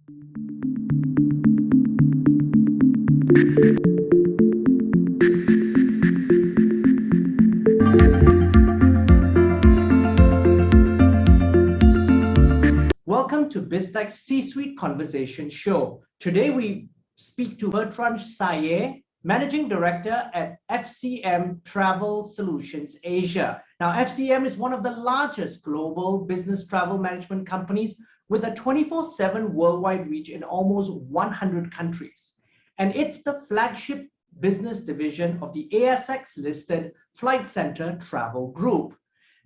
Welcome to Biztech's C-Suite Conversation Show. Today we speak to Bertrand Saillet, Managing Director at FCM Travel Solutions Asia. Now, FCM is one of the largest global business travel management companies with a 24/7 worldwide reach in almost 100 countries. And it's the flagship business division of the ASX-listed Flight Centre Travel Group.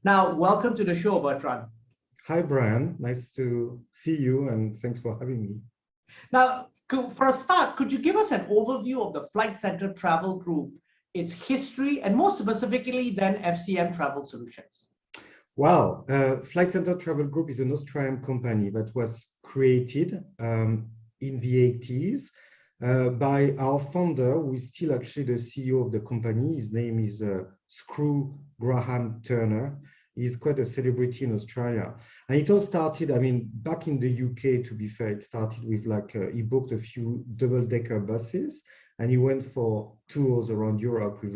Now, welcome to the show, Bertrand. Hi, Brian. Nice to see you, and thanks for having me. Now, for a start, could you give us an overview of the Flight Centre Travel Group, its history, and more specifically then FCM Travel Solutions? Well, Flight Centre Travel Group is an Australian company that was created in the 80s by our founder, who is still actually the CEO of the company. His name is Screw Graham Turner. He's quite a celebrity in Australia. And it all started, back in the UK, to be fair, it started with he booked a few double-decker buses and he went for tours around Europe with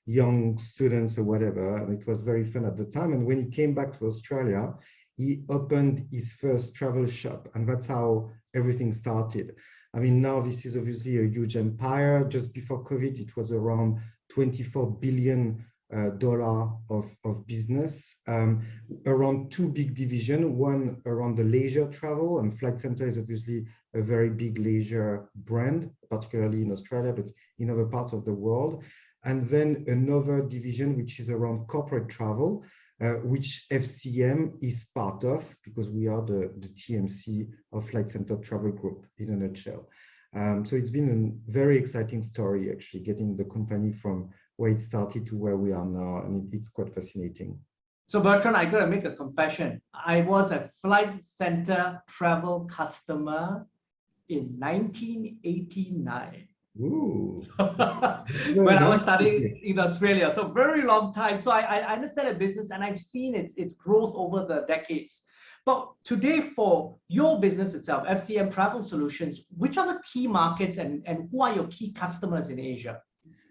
young students or whatever. And it was very fun at the time. And when he came back to Australia, he opened his first travel shop. And that's how everything started. Now this is obviously a huge empire. Just before COVID, it was around $24 billion of business, around two big divisions, one around the leisure travel, and Flight Centre is obviously a very big leisure brand, particularly in Australia, but in other parts of the world. And then another division, which is around corporate travel, which FCM is part of, because we are the TMC of Flight Centre Travel Group in a nutshell. So it's been a very exciting story, actually, getting the company from where it started to where we are now, and it's quite fascinating. So Bertrand, I gotta make a confession. I was a Flight Centre travel customer in 1989. Ooh. When I was studying in Australia, so very long time. So I understand the business and I've seen its growth over the decades. But today, for your business itself, FCM Travel Solutions, which are the key markets and who are your key customers in Asia?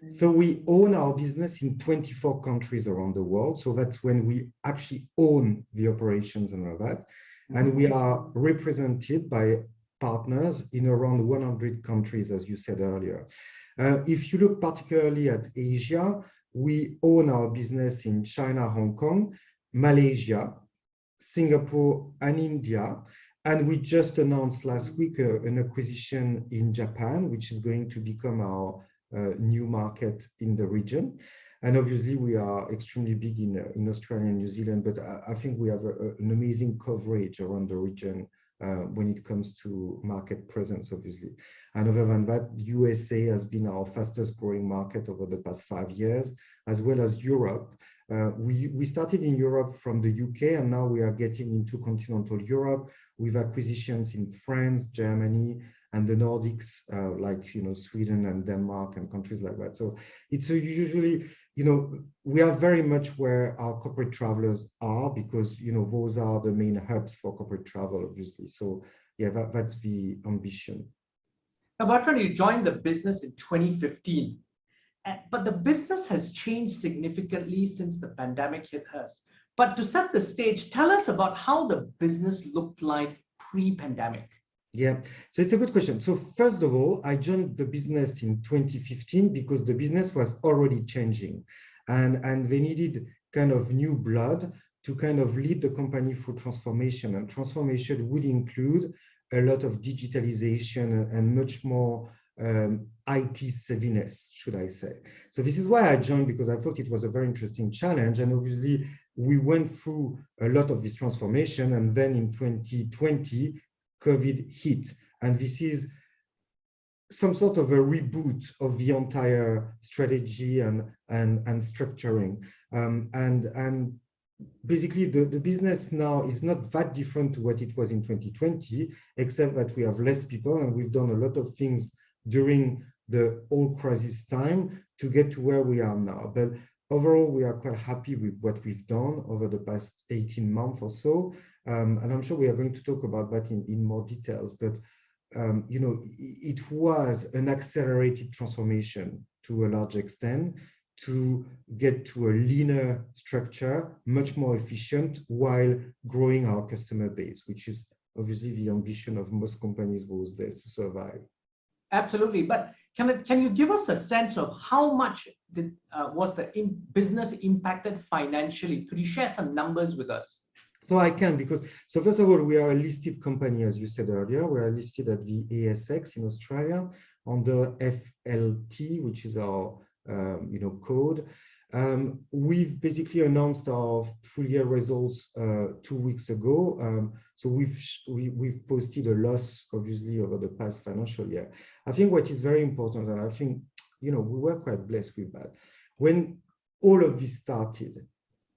So we own our business in 24 countries around the world. So that's when we actually own the operations and all that. And we are represented by partners in around 100 countries, as you said earlier. If you look particularly at Asia, we own our business in China, Hong Kong, Malaysia, Singapore, and India. And we just announced last week an acquisition in Japan, which is going to become our new market in the region. And obviously we are extremely big in Australia and New Zealand, but I think we have an amazing coverage around the region when it comes to market presence, obviously. And other than that, USA has been our fastest growing market over the past 5 years, as well as Europe. We started in Europe from the UK, and now we are getting into continental Europe with acquisitions in France, Germany, and the Nordics, Sweden and Denmark and countries like that. So it's usually, we are very much where our corporate travelers are, because, those are the main hubs for corporate travel, obviously. So yeah, that's the ambition. Now, Bertrand, you joined the business in 2015, but the business has changed significantly since the pandemic hit us. But to set the stage, tell us about how the business looked like pre-pandemic. Yeah, so it's a good question. So first of all, I joined the business in 2015 because the business was already changing, and they needed kind of new blood to kind of lead the company through transformation. And transformation would include a lot of digitalization and much more IT savviness, should I say. So this is why I joined, because I thought it was a very interesting challenge. And obviously, we went through a lot of this transformation. And then in 2020, COVID hit, and this is some sort of a reboot of the entire strategy and structuring. And basically, the business now is not that different to what it was in 2020, except that we have less people, and we've done a lot of things during the whole crisis time to get to where we are now. But overall, we are quite happy with what we've done over the past 18 months or so. And I'm sure we are going to talk about that in more details. But, it was an accelerated transformation to a large extent to get to a leaner structure, much more efficient, while growing our customer base, which is obviously the ambition of most companies those days to survive. Absolutely. But can you give us a sense of how much was the business impacted financially? Could you share some numbers with us? So I can, so first of all, we are a listed company, as you said earlier. We are listed at the ASX in Australia under FLT, which is our code. We've basically announced our full year results 2 weeks ago. So we've posted a loss, obviously, over the past financial year. I think what is very important, and I think we were quite blessed with that. When all of this started,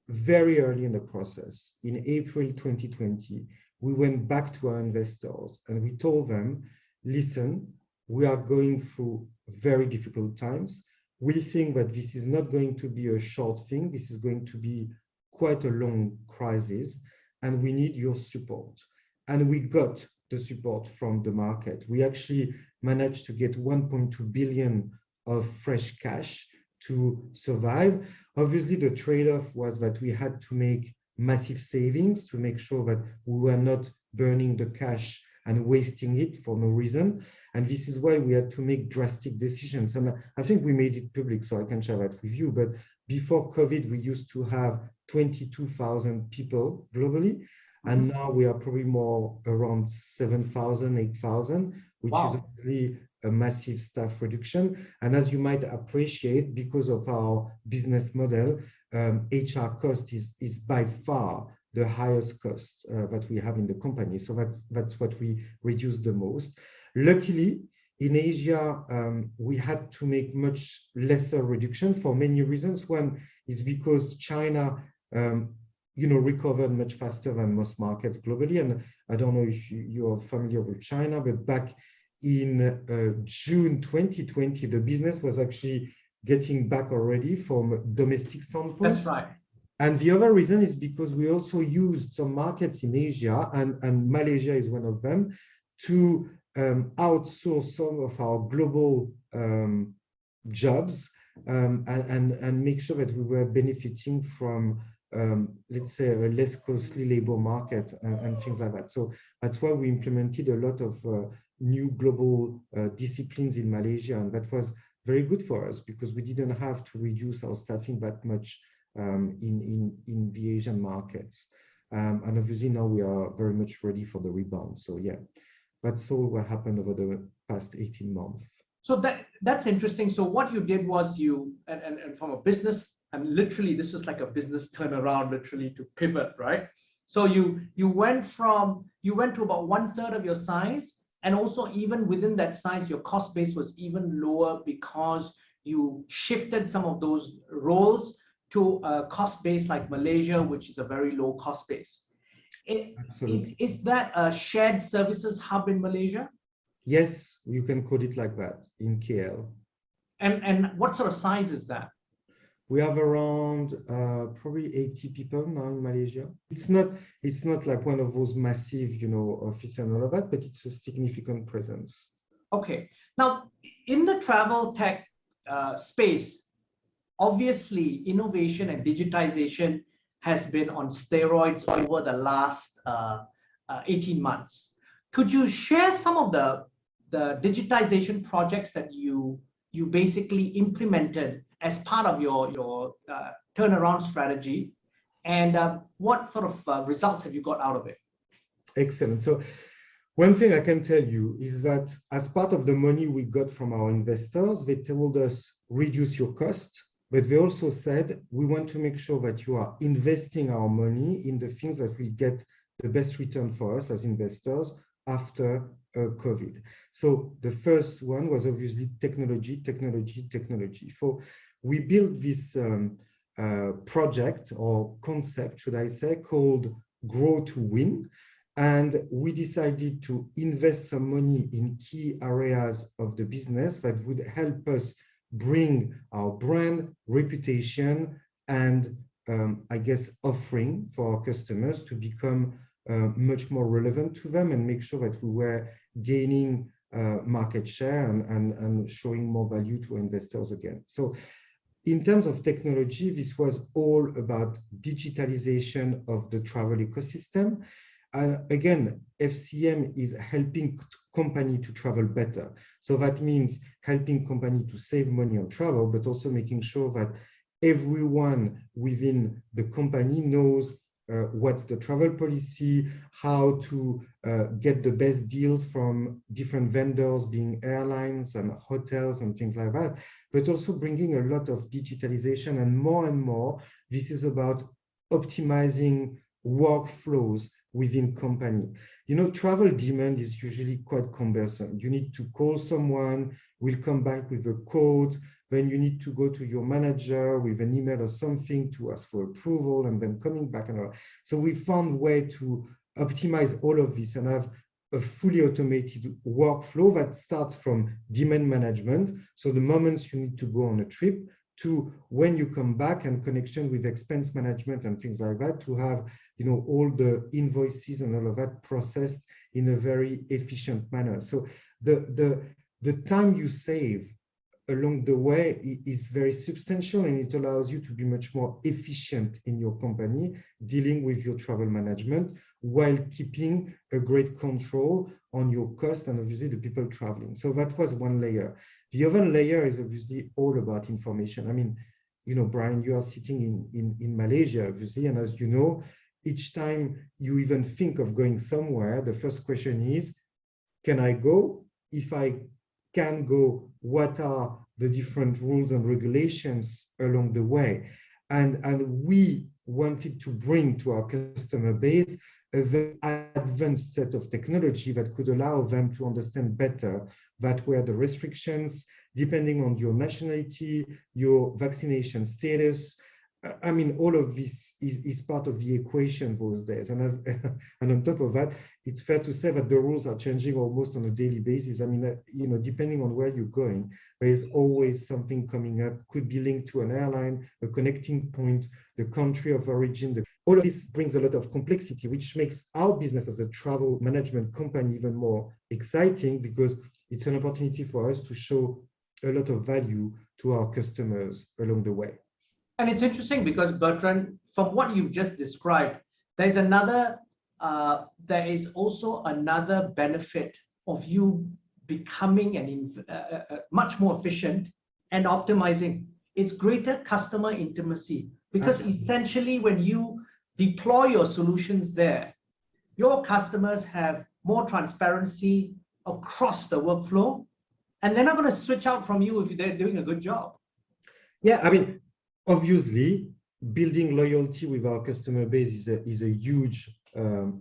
very early in the process, in April 2020, we went back to our investors and we told them, listen, we are going through very difficult times. We think that this is not going to be a short thing. This is going to be quite a long crisis, and we need your support. And we got the support from the market. We actually managed to get 1.2 billion of fresh cash to survive. Obviously, the trade-off was that we had to make massive savings to make sure that we were not burning the cash and wasting it for no reason. And this is why we had to make drastic decisions. And I think we made it public, so I can share that with you. But before COVID, we used to have 22,000 people globally. And now we are probably more around 7,000, 8,000, which is obviously a massive staff reduction. And as you might appreciate, because of our business model, HR cost is by far the highest cost that we have in the company. So that's what we reduced the most. Luckily, in Asia, we had to make much lesser reduction for many reasons. One is because China recovered much faster than most markets globally. And I don't know if you are familiar with China, but back in June 2020, the business was actually getting back already from a domestic standpoint. That's right. And the other reason is because we also used some markets in Asia, and Malaysia is one of them, to outsource some of our global jobs and make sure that we were benefiting from, let's say, a less costly labor market and things like that. So that's why we implemented a lot of new global disciplines in Malaysia, and that was very good for us because we didn't have to reduce our staffing that much in the Asian markets. And obviously now we are very much ready for the rebound. So yeah, that's all what happened over the past 18 months. So that's interesting. So what you did was and from a business, and literally this was like a business turnaround, literally to pivot, right? So you went to about 1/3 of your size, and also even within that size, your cost base was even lower because you shifted some of those roles to a cost base like Malaysia, which is a very low cost base. Is that a shared services hub in Malaysia? Yes, you can call it like that in KL. And what sort of size is that? We have around probably 80 people now in Malaysia. It's not like one of those massive, office and all of that, but it's a significant presence. Okay. Now, in the travel tech space, obviously, innovation and digitization has been on steroids over the last 18 months. Could you share some of the digitization projects that you basically implemented as part of your turnaround strategy, and what sort of results have you got out of it? Excellent. So one thing I can tell you is that as part of the money we got from our investors, they told us reduce your cost, but they also said we want to make sure that you are investing our money in the things that will get the best return for us as investors after COVID. So the first one was obviously technology. So we built this project or concept, should I say, called Grow to Win. And we decided to invest some money in key areas of the business that would help us bring our brand, reputation, and I guess offering for our customers to become much more relevant to them and make sure that we were gaining market share and showing more value to investors again. So in terms of technology, this was all about digitalization of the travel ecosystem. Again, FCM is helping company to travel better. So that means helping company to save money on travel, but also making sure that everyone within the company knows what's the travel policy, how to get the best deals from different vendors, being airlines and hotels and things like that, but also bringing a lot of digitalization. And more, this is about optimizing workflows within company. You know, travel demand is usually quite cumbersome. You need to call someone, will come back with a quote, then you need to go to your manager with an email or something to ask for approval, and then coming back and all. So we found a way to optimize all of this and have a fully automated workflow that starts from demand management. So the moments you need to go on a trip to when you come back, and connection with expense management and things like that, to have, you know, all the invoices and all of that processed in a very efficient manner. So the time you save along the way is very substantial, and it allows you to be much more efficient in your company dealing with your travel management while keeping a great control on your cost and obviously the people traveling. So that was one layer. The other layer is obviously all about information. I mean, you know, Brian, you are sitting in Malaysia, obviously, and as you know, each time you even think of going somewhere, the first question is, can I go? If I can go, what are the different rules and regulations along the way? And we wanted to bring to our customer base a very advanced set of technology that could allow them to understand better that were the restrictions, depending on your nationality, your vaccination status. I mean, all of this is part of the equation those days. And on top of that, it's fair to say that the rules are changing almost on a daily basis. I mean, you know, depending on where you're going, there is always something coming up, could be linked to an airline, a connecting point, the country of origin. All of this brings a lot of complexity, which makes our business as a travel management company even more exciting, because it's an opportunity for us to show a lot of value to our customers along the way. And it's interesting because, Bertrand, from what you've just described, there's another, there is also another benefit of you becoming much more efficient and optimizing. It's greater customer intimacy, because Absolutely. Essentially when you deploy your solutions there, your customers have more transparency across the workflow, and they're not going to switch out from you if they're doing a good job. Yeah, I mean, obviously, building loyalty with our customer base is a huge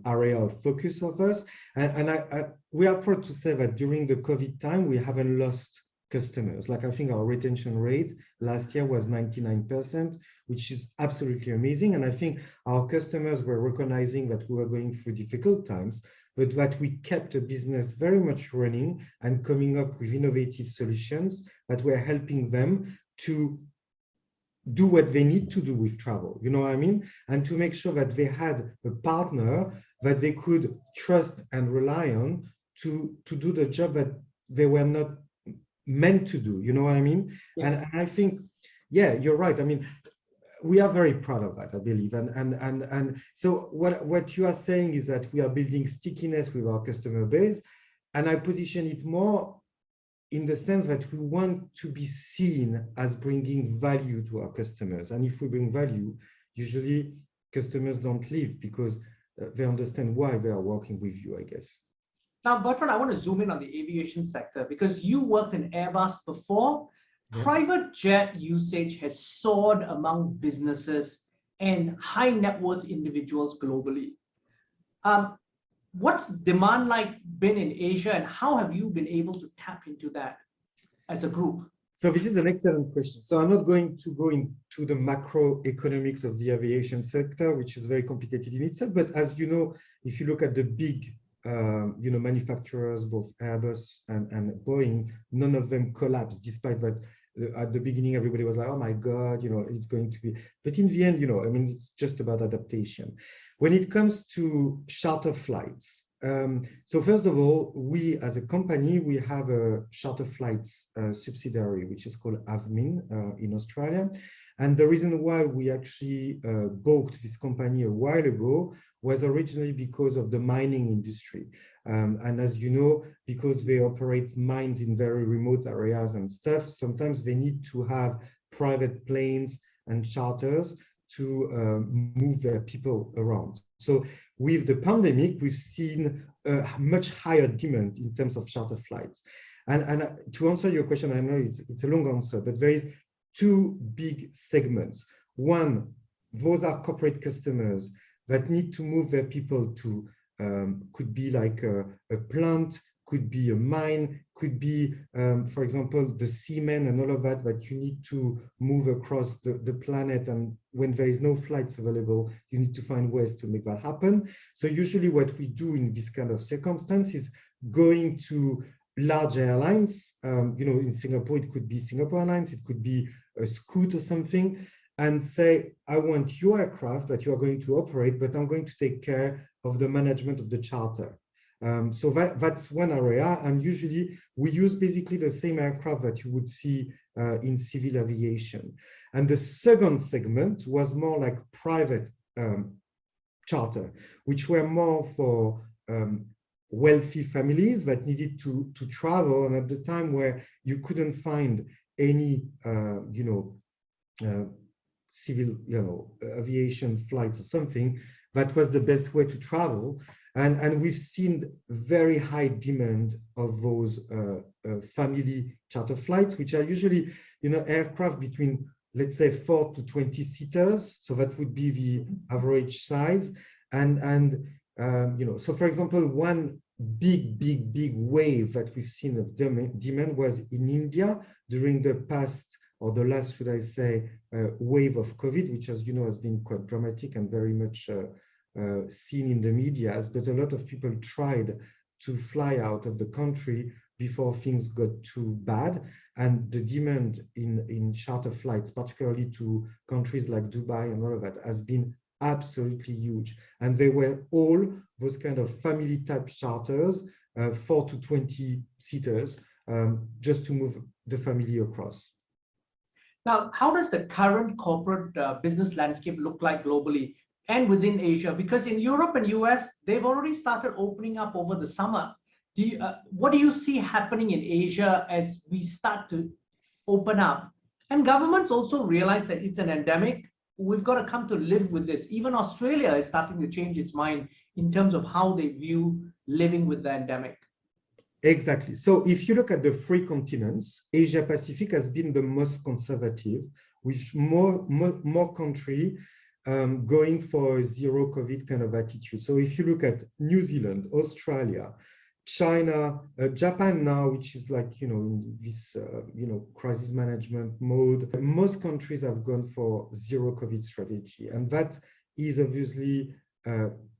area of focus of us. And we are proud to say that during the COVID time, we haven't lost customers. Like, I think our retention rate last year was 99%, which is absolutely amazing. And I think our customers were recognizing that we were going through difficult times, but that we kept a business very much running and coming up with innovative solutions that were helping them to do what they need to do with travel, you know what I mean? And to make sure that they had a partner that they could trust and rely on to do the job that they were not meant to do, you know what I mean? Yes. And I think, yeah, you're right. I mean, we are very proud of that, I believe. And so what you are saying is that we are building stickiness with our customer base, and I position it more in the sense that we want to be seen as bringing value to our customers. And if we bring value, usually customers don't leave because they understand why they are working with you, I guess. Now, Bertrand, I want to zoom in on the aviation sector, because you worked in Airbus before. Yeah. Private jet usage has soared among businesses and high net worth individuals globally. What's demand like been in Asia, and how have you been able to tap into that as a group? So this is an excellent question. So I'm not going to go into the macroeconomics of the aviation sector, which is very complicated in itself. But as you know, if you look at the big manufacturers, both Airbus and Boeing, none of them collapsed, despite that at the beginning, everybody was like, oh my God, it's going to be, but in the end, I mean, it's just about adaptation. When it comes to charter flights, so first of all, we as a company, we have a charter flights subsidiary, which is called Avmin in Australia. And the reason why we actually bought this company a while ago was originally because of the mining industry. And as you know, because they operate mines in very remote areas and stuff, sometimes they need to have private planes and charters to move their people around. So with the pandemic, we've seen a much higher demand in terms of charter flights. And to answer your question, I know it's a long answer, but there is two big segments. One, those are corporate customers that need to move their people to, could be like a plant, could be a mine, could be, for example, the seamen and all of that, that you need to move across the planet. And when there is no flights available, you need to find ways to make that happen. So usually what we do in this kind of circumstance is going to large airlines. In Singapore, it could be Singapore Airlines, it could be a Scoot or something, and say, I want your aircraft that you are going to operate, but I'm going to take care of the management of the charter. So that's one area. And usually we use basically the same aircraft that you would see in civil aviation. And the second segment was more like private charter, which were more for wealthy families that needed to travel. And at the time where you couldn't find any, civil, aviation flights or something, that was the best way to travel. And we've seen very high demand of those family charter flights, which are usually, aircraft between, let's say, 4 to 20 seaters. So that would be the average size. So for example, one big wave that we've seen of demand was in India during the past, or the last, should I say, wave of COVID, which, as you know, has been quite dramatic and very much seen in the media. But a lot of people tried to fly out of the country before things got too bad. And the demand in charter flights, particularly to countries like Dubai and all of that, has been absolutely huge. And they were all those kind of family type charters, 4 to 20 seaters, just to move the family across. Now, how does the current corporate business landscape look like globally and within Asia? Because in Europe and US, they've already started opening up over the summer. What do you see happening in Asia as we start to open up? And governments also realize that it's an endemic. We've got to come to live with this. Even Australia is starting to change its mind in terms of how they view living with the endemic. Exactly. So if you look at the three continents, Asia Pacific has been the most conservative, with more country going for a zero COVID kind of attitude. So if you look at New Zealand, Australia, China, Japan now, which is like, in this, crisis management mode, most countries have gone for zero COVID strategy. And that is obviously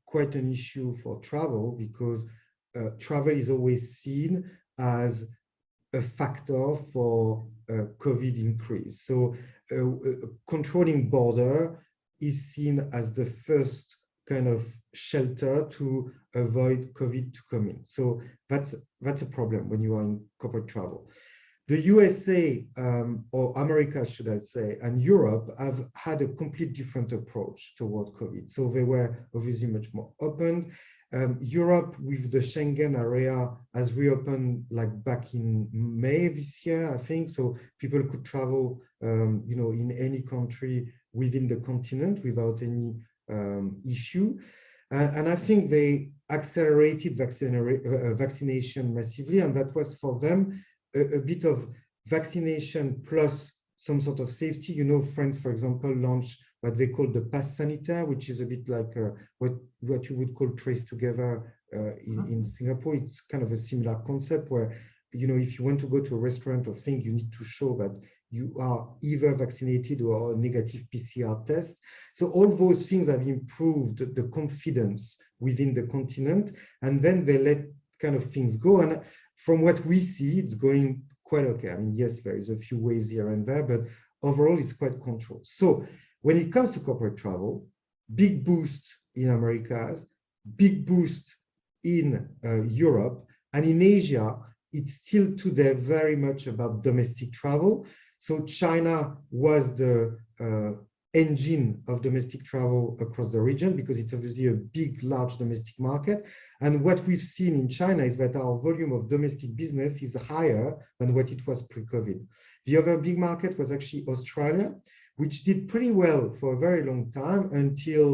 quite an issue for travel, because travel is always seen as a factor for COVID increase. So controlling border is seen as the first kind of shelter to avoid COVID to come in. So that's a problem when you are in corporate travel. The USA, or America, should I say, and Europe have had a complete different approach toward COVID. So they were obviously much more open. Europe, with the Schengen area, has reopened like back in May this year, I think. So people could travel, in any country within the continent without any issue. And I think they accelerated vaccination massively, and that was for them a bit of vaccination plus some sort of safety. France, for example, launched what they call the pass sanitaire, which is a bit like what you would call trace together in Singapore. It's kind of a similar concept where, if you want to go to a restaurant or thing, you need to show that you are either vaccinated or a negative PCR test. So all those things have improved the confidence within the continent, and then they let kind of things go. And from what we see, it's going quite okay. I mean, yes, there is a few waves here and there, but overall it's quite controlled. So when it comes to corporate travel, big boost in Americas, big boost in Europe, and in Asia, it's still today very much about domestic travel. So China was the engine of domestic travel across the region because it's obviously a big, large domestic market. And what we've seen in China is that our volume of domestic business is higher than what it was pre-COVID. The other big market was actually Australia, which did pretty well for a very long time until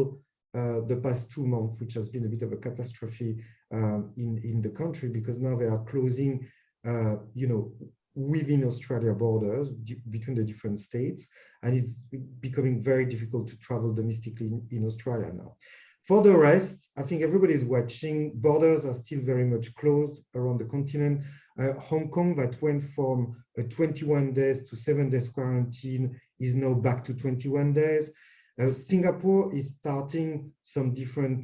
the past 2 months, which has been a bit of a catastrophe in the country because now they are closing, within Australia borders between the different states, and it's becoming very difficult to travel domestically in Australia now. For the rest, I think everybody's watching. Borders are still very much closed around the continent. Hong Kong, that went from 21 days to 7 days quarantine, is now back to 21 days. Singapore is starting some different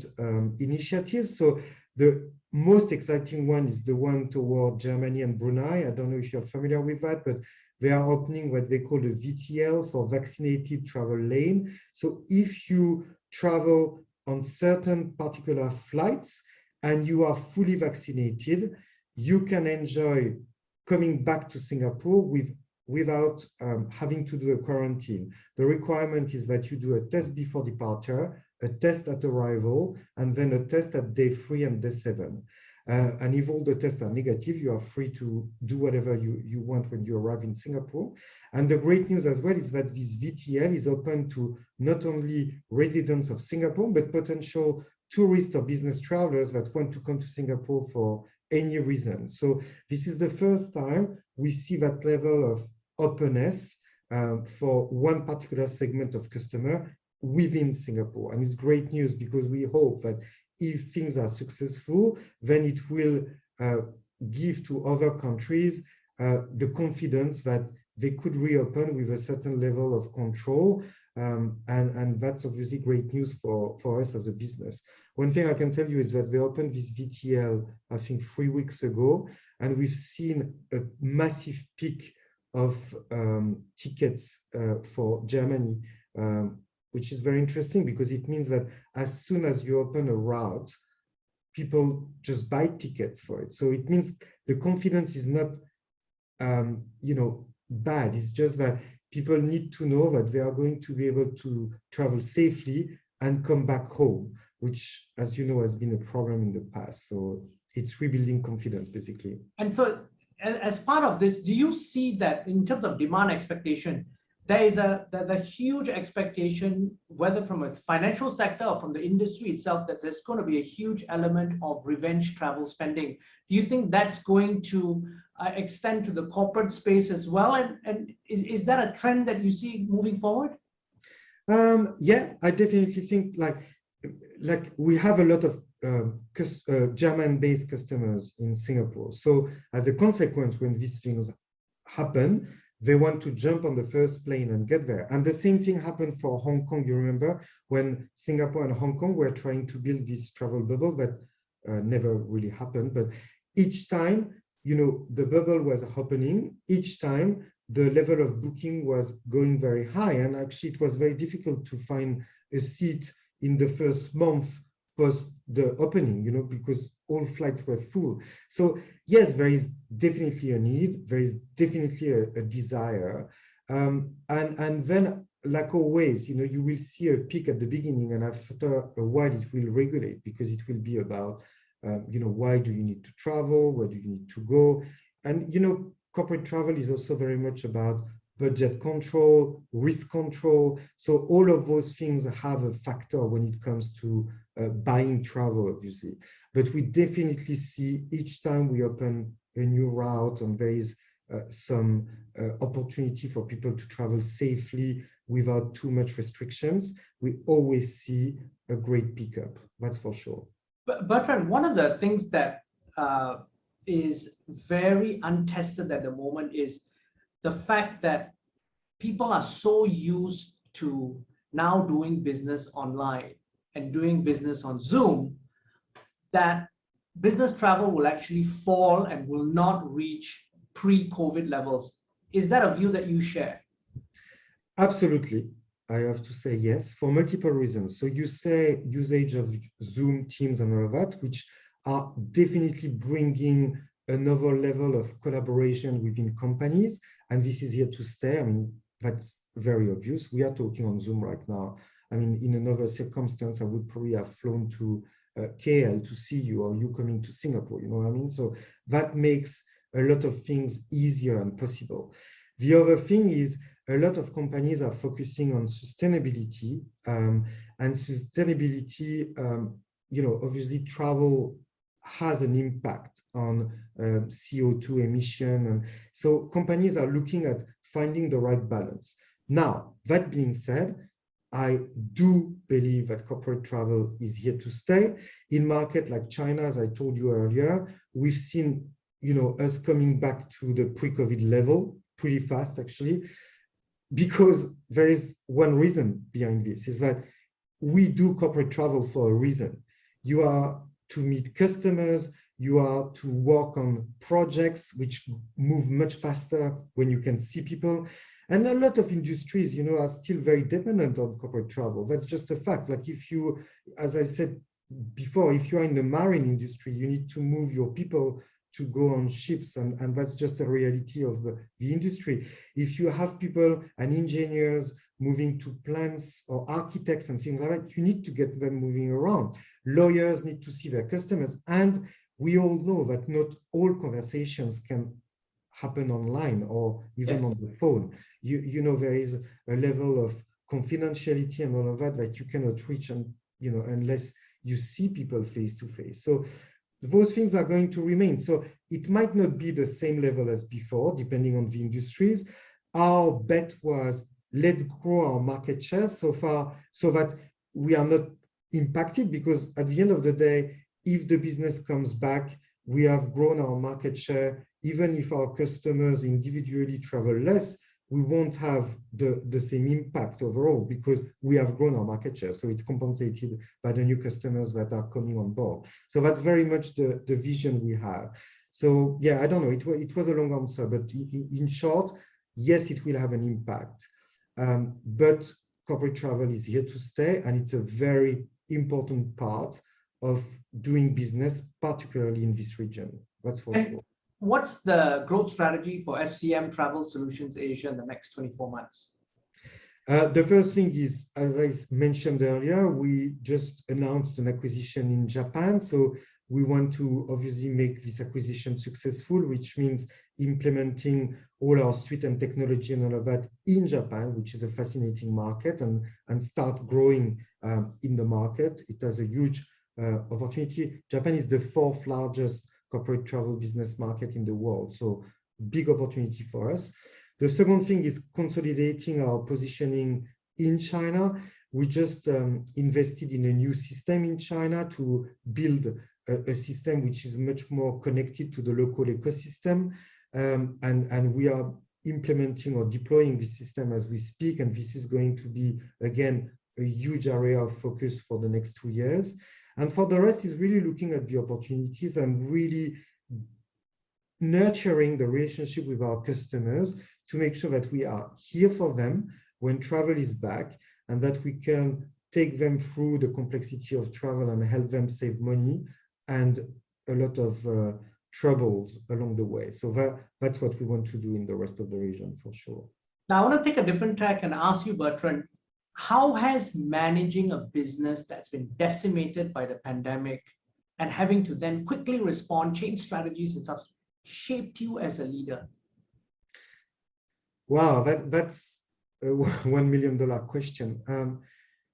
initiatives. So the most exciting one is the one toward Germany and Brunei. I don't know if you're familiar with that, but they are opening what they call the VTL for vaccinated travel lane. So if you travel on certain particular flights and you are fully vaccinated, you can enjoy coming back to Singapore without having to do a quarantine. The requirement is that you do a test before departure, a test at arrival, and then a test at day 3 and day 7. And if all the tests are negative, you are free to do whatever you want when you arrive in Singapore. And the great news as well is that this VTL is open to not only residents of Singapore, but potential tourists or business travelers that want to come to Singapore for any reason. So this is the first time we see that level of openness for one particular segment of customer within Singapore. And it's great news because we hope that if things are successful, then it will give to other countries the confidence that they could reopen with a certain level of control. And that's obviously great news for us as a business. One thing I can tell you is that they opened this VTL, I think 3 weeks ago, and we've seen a massive peak of tickets for Germany, which is very interesting because it means that as soon as you open a route, people just buy tickets for it. So it means the confidence is not, bad. It's just that people need to know that they are going to be able to travel safely and come back home, which, as you know, has been a problem in the past. So it's rebuilding confidence, basically. And so, as part of this, do you see that in terms of demand expectation, there is the huge expectation, whether from a financial sector or from the industry itself, that there's going to be a huge element of revenge travel spending? Do you think that's going to extend to the corporate space as well? And is that a trend that you see moving forward? Yeah, I definitely think like we have a lot of German-based customers in Singapore. So as a consequence, when these things happen, they want to jump on the first plane and get there. And the same thing happened for Hong Kong. You remember when Singapore and Hong Kong were trying to build this travel bubble that never really happened. But each time, the bubble was opening, each time the level of booking was going very high. And actually, it was very difficult to find a seat in the first month post the opening, because all flights were full. So yes, there is definitely a need. There is definitely a desire. And then, like always, you will see a peak at the beginning, and after a while, it will regulate because it will be about, why do you need to travel? Where do you need to go? And, corporate travel is also very much about budget control, risk control. So all of those things have a factor when it comes to buying travel, obviously. But we definitely see each time we open a new route and there is some opportunity for people to travel safely without too much restrictions, we always see a great pickup, that's for sure. But Bertrand, one of the things that is very untested at the moment is the fact that people are so used to now doing business online and doing business on Zoom that business travel will actually fall and will not reach pre-COVID levels. Is that a view that you share? Absolutely. I have to say yes, for multiple reasons. So you say usage of Zoom, Teams, and all of that, which are definitely bringing another level of collaboration within companies. And this is here to stay. I mean, that's very obvious. We are talking on Zoom right now. I mean, in another circumstance, I would probably have flown to KL to see you, or you coming to Singapore, you know what I mean? So that makes a lot of things easier and possible. The other thing is a lot of companies are focusing on sustainability, and sustainability, obviously travel has an impact on CO2 emission. And so companies are looking at finding the right balance. Now, that being said, I do believe that corporate travel is here to stay. In market like China, as I told you earlier, we've seen, us coming back to the pre-COVID level pretty fast, actually, because there is one reason behind this, is that we do corporate travel for a reason. You are to meet customers, you are to work on projects which move much faster when you can see people. And a lot of industries, are still very dependent on corporate travel. That's just a fact. Like if you, as I said before, if you are in the marine industry, you need to move your people to go on ships, and that's just a reality of the industry. If you have people and engineers moving to plants, or architects and things like that, you need to get them moving around. Lawyers need to see their customers. And we all know that not all conversations can happen online or even on the phone. There is a level of confidentiality and all of that you cannot reach, and unless you see people face to face. So those things are going to remain. So it might not be the same level as before, depending on the industries. Our bet was, let's grow our market share so far so that we are not impacted, because at the end of the day, if the business comes back, we have grown our market share. Even if our customers individually travel less, we won't have the same impact overall, because we have grown our market share. So it's compensated by the new customers that are coming on board. So that's very much the vision we have. So yeah, I don't know, it was a long answer, but in short, yes, it will have an impact. But corporate travel is here to stay, and it's a very important part of doing business, particularly in this region. That's for sure. What's the growth strategy for FCM Travel Solutions Asia in the next 24 months? The first thing is, as I mentioned earlier, we just announced an acquisition in Japan. So we want to obviously make this acquisition successful, which means implementing all our suite and technology and all of that in Japan, which is a fascinating market, and start growing in the market. It has a huge opportunity. Japan is the 4th largest corporate travel business market in the world. So big opportunity for us. The second thing is consolidating our positioning in China. We just invested in a new system in China to build a system which is much more connected to the local ecosystem. And we are implementing or deploying this system as we speak. And this is going to be, again, a huge area of focus for the next 2 years. And for the rest is really looking at the opportunities and really nurturing the relationship with our customers to make sure that we are here for them when travel is back, and that we can take them through the complexity of travel and help them save money and a lot of troubles along the way. So that's what we want to do in the rest of the region for sure. Now, I want to take a different track and ask you, Bertrand, how has managing a business that's been decimated by the pandemic and having to then quickly respond, change strategies and stuff, shaped you as a leader? Wow, that's a $1 million question.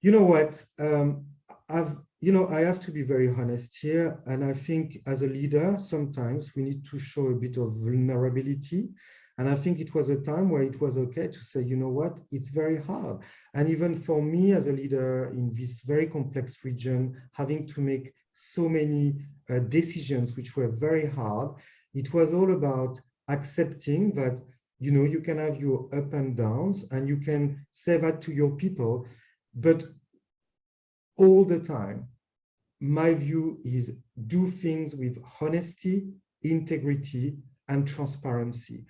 You know what? I have to be very honest here. And I think as a leader, sometimes we need to show a bit of vulnerability. And I think it was a time where it was okay to say, you know what, it's very hard. And even for me as a leader in this very complex region, having to make so many decisions which were very hard, it was all about accepting that, you can have your up and downs and you can say that to your people, but all the time, my view is do things with honesty, integrity, and transparency.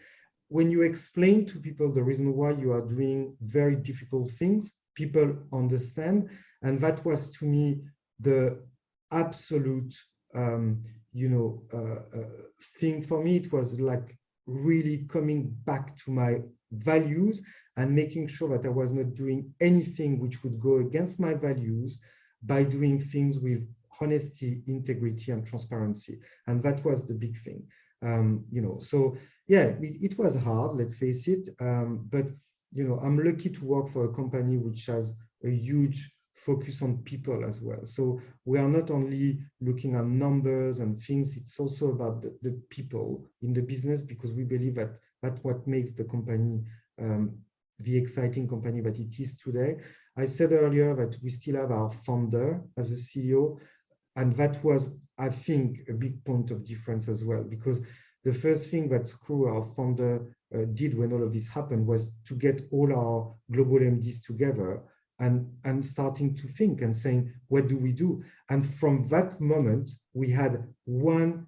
When you explain to people the reason why you are doing very difficult things, people understand. And that was, to me, the absolute, thing for me. It was like really coming back to my values and making sure that I was not doing anything which would go against my values by doing things with honesty, integrity, and transparency. And that was the big thing. So yeah, it was hard, let's face it. But I'm lucky to work for a company which has a huge focus on people as well. So we are not only looking at numbers and things, it's also about the people in the business, because we believe that that's what makes the company the exciting company that it is today. I said earlier that we still have our founder as a CEO, and that was, I think, a big point of difference as well, because the first thing that Screw, our founder, did when all of this happened was to get all our global MDs together and starting to think and saying, what do we do? And from that moment, we had one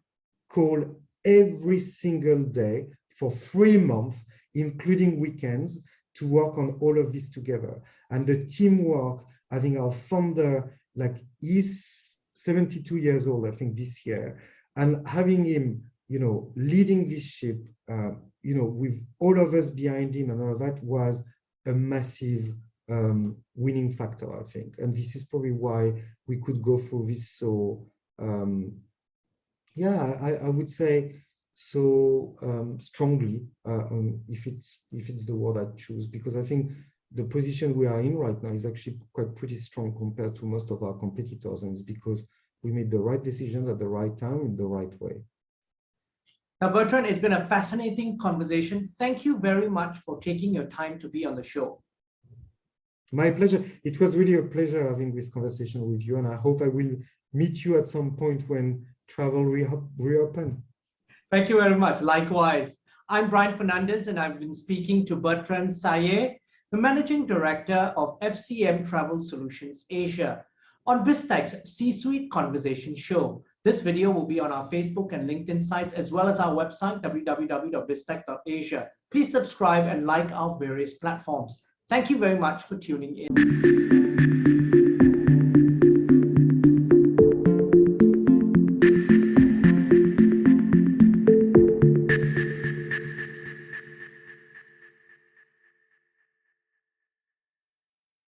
call every single day for 3 months, including weekends, to work on all of this together. And the teamwork, having our founder, like, he's 72 years old, I think, this year, and having him, leading this ship, with all of us behind him and all of that, was a massive winning factor, I think. And this is probably why we could go through this so, I would say so strongly, if it's the word I'd choose, because I think the position we are in right now is actually quite pretty strong compared to most of our competitors, and it's because we made the right decisions at the right time in the right way. Now, Bertrand, it's been a fascinating conversation. Thank you very much for taking your time to be on the show. My pleasure. It was really a pleasure having this conversation with you, and I hope I will meet you at some point when travel reopen. Thank you very much. Likewise. I'm Brian Fernandez, and I've been speaking to Bertrand Saillet, the Managing Director of FCM Travel Solutions Asia, on Biztecha's C-Suite Conversation Show. This video will be on our Facebook and LinkedIn sites, as well as our website, www.biztech.asia. Please subscribe and like our various platforms. Thank you very much for tuning in.